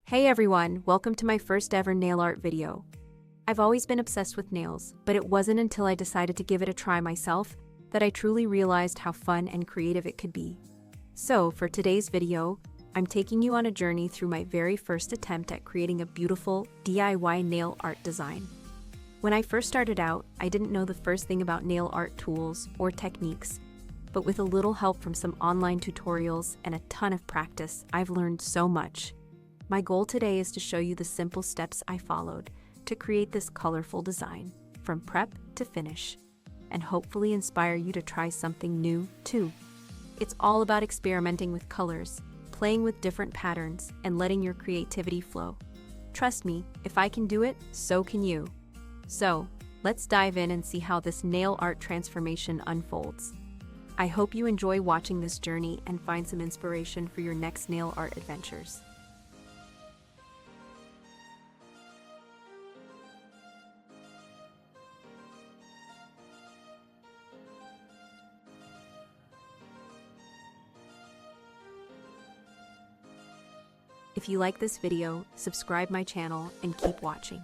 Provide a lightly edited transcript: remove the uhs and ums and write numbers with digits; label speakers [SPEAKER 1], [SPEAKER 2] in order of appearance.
[SPEAKER 1] Hey everyone, welcome to my first ever nail art video. I've always been obsessed with nails, but it wasn't until I decided to give it a try myself that I truly realized how fun and creative it could be. So, for today's video, I'm taking you on a journey through my very first attempt at creating a beautiful DIY nail art design. When I first started out, I didn't know the first thing about nail art tools or techniques, but with a little help from some online tutorials and a ton of practice, I've learned so much. My goal today is to show you the simple steps I followed to create this colorful design, from prep to finish, and hopefully inspire you to try something new too. It's all about experimenting with colors, playing with different patterns, and letting your creativity flow. Trust me, if I can do it, so can you. So, let's dive in and see how this nail art transformation unfolds. I hope you enjoy watching this journey and find some inspiration for your next nail art adventures. If you like this video, subscribe my channel and keep watching.